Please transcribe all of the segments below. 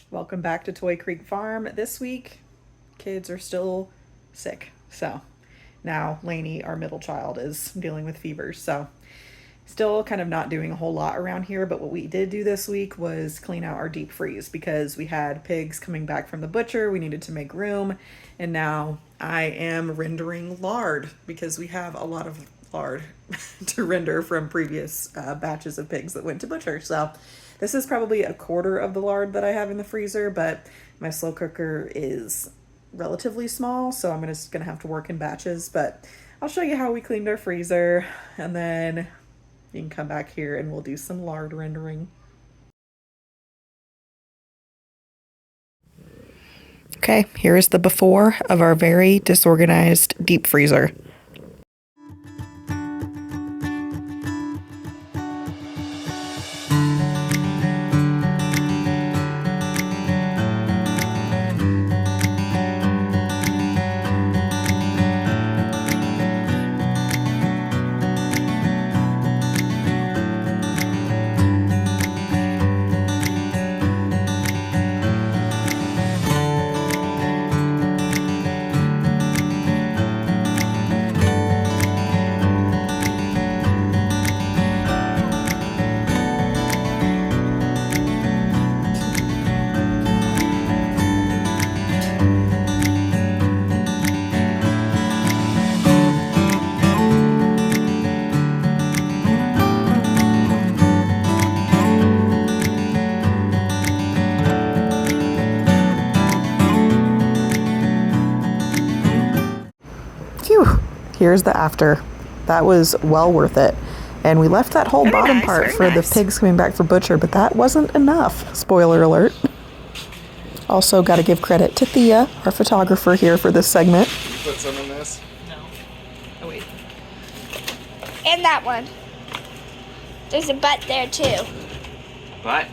Welcome back to Toy Creek Farm. This week, kids are still sick. So now Lainey, our middle child, is dealing with fevers. So still kind of not doing a whole lot around here. But what we did do this week was clean out our deep freeze because we had pigs coming back from the butcher. We needed to make room. And now I am rendering lard because we have a lot of lard to render from previous batches of pigs that went to butcher. So this is probably a quarter of the lard that I have in the freezer, but my slow cooker is relatively small, so I'm just gonna have to work in batches. But I'll show you how we cleaned our freezer, and then you can come back here and we'll do some lard rendering. Okay, here is the before of our very disorganized deep freezer. Phew, here's the after. That was well worth it. And we left that whole Very bottom nice, part very for nice. the pigs coming back for butcher, but that wasn't enough. Spoiler alert. Also, got to give credit to Thea, our photographer here for this segment. You put some in this? No. Oh, wait. And that one. There's a butt there too. But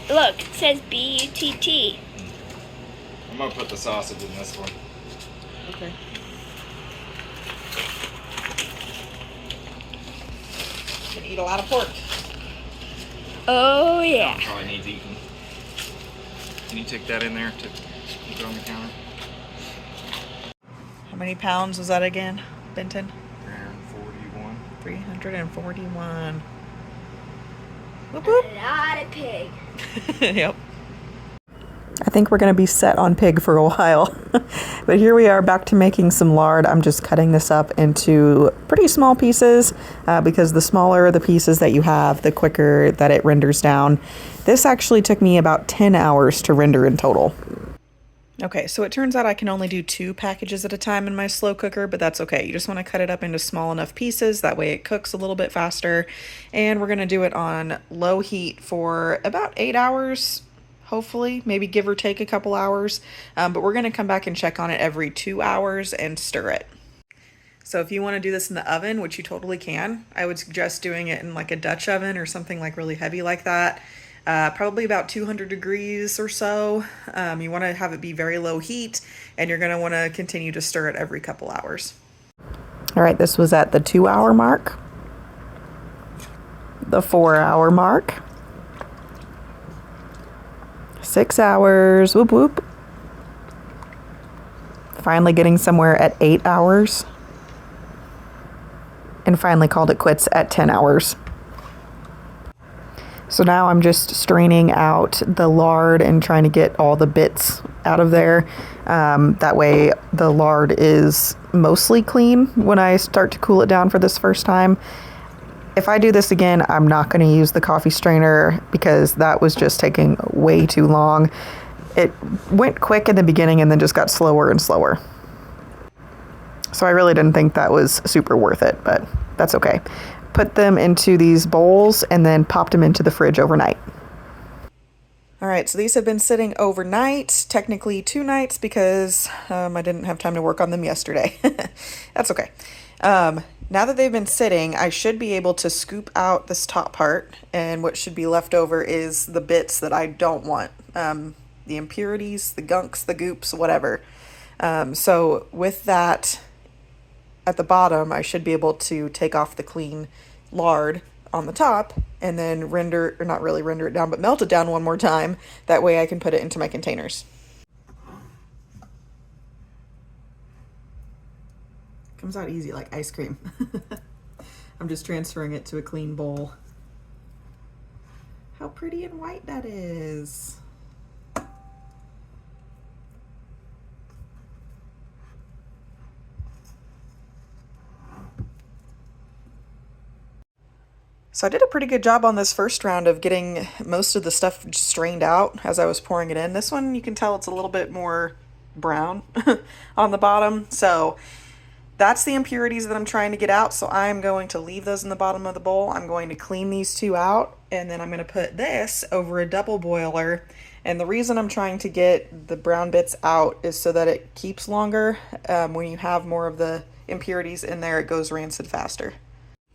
Look, it says B-U-T-T. I'm gonna put the sausage in this one. Okay. Can eat a lot of pork. Oh yeah. Probably needs eating. Can you take that in there to put it on the counter? How many pounds was that again, Benton? 341. 341. Whoop A whoop. lot of pig. Yep. I think we're going to be set on pig for a while. But here we are back to making some lard. I'm just cutting this up into pretty small pieces because the smaller the pieces that you have, the quicker that it renders down. This actually took me about 10 hours to render in total. Okay, so it turns out I can only do 2 packages at a time in my slow cooker, but that's okay. You just want to cut it up into small enough pieces. That way it cooks a little bit faster. And we're going to do it on low heat for about 8 hours, hopefully, maybe give or take a couple hours. But we're going to come back and check on it every 2 hours and stir it. So if you want to do this in the oven, which you totally can, I would suggest doing it in like a Dutch oven or something like really heavy like that. Probably about 200 degrees or so. You want to have it be very low heat, and you're going to want to continue to stir it every couple hours. All right, this was at the 2-hour mark, the 4-hour mark, 6 hours, whoop whoop. Finally getting somewhere at 8 hours, and finally called it quits at 10 hours. So now I'm just straining out the lard and trying to get all the bits out of there. That way the lard is mostly clean when I start to cool it down for this first time. If I do this again, I'm not going to use the coffee strainer because that was just taking way too long. It went quick in the beginning and then just got slower and slower. So I really didn't think that was super worth it, but that's okay. Put them into these bowls and then popped them into the fridge overnight. All right, so these have been sitting overnight, technically 2 nights because I didn't have time to work on them yesterday. That's okay. Now that they've been sitting, I should be able to scoop out this top part, and what should be left over is the bits that I don't want. The impurities, the gunks, the goops, whatever. So with that at the bottom, I should be able to take off the clean lard on the top and then render, or not really render it down, but melt it down one more time. That way I can put it into my containers. Comes out easy like ice cream. I'm just transferring it to a clean bowl. How pretty and white that is. So I did a pretty good job on this first round of getting most of the stuff strained out as I was pouring it in. This one, you can tell it's a little bit more brown on the bottom. So that's the impurities that I'm trying to get out. So I'm going to leave those in the bottom of the bowl. I'm going to clean these two out, and then I'm going to put this over a double boiler. And the reason I'm trying to get the brown bits out is so that it keeps longer. When you have more of the impurities in there, it goes rancid faster.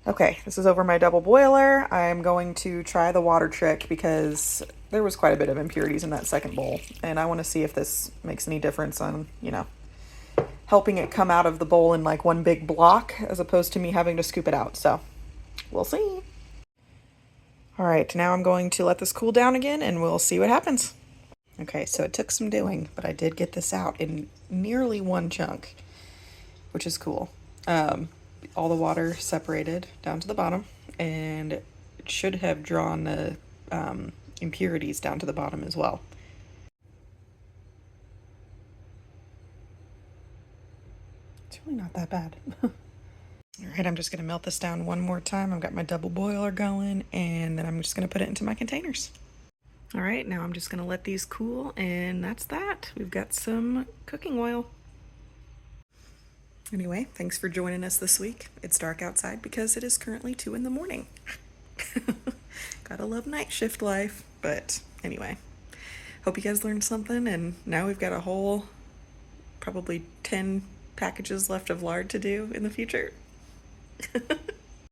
Okay, this is over my double boiler. I'm going to try the water trick because there was quite a bit of impurities in that second bowl, and I want to see if this makes any difference on, you know, helping it come out of the bowl in like one big block as opposed to me having to scoop it out. So we'll see. All right, now I'm going to let this cool down again and we'll see what happens. Okay, so it took some doing, but I did get this out in nearly one chunk, which is cool. All the water separated down to the bottom, and it should have drawn the impurities down to the bottom as well. It's really not that bad. All right, I'm just gonna melt this down one more time. I've got my double boiler going, and then I'm just gonna put it into my containers. All right, now I'm just gonna let these cool, and that's that. We've got some cooking oil. Anyway, thanks for joining us this week. It's dark outside because it is currently 2 in the morning. Gotta love night shift life. But anyway, hope you guys learned something, and now we've got a whole probably 10 packages left of lard to do in the future.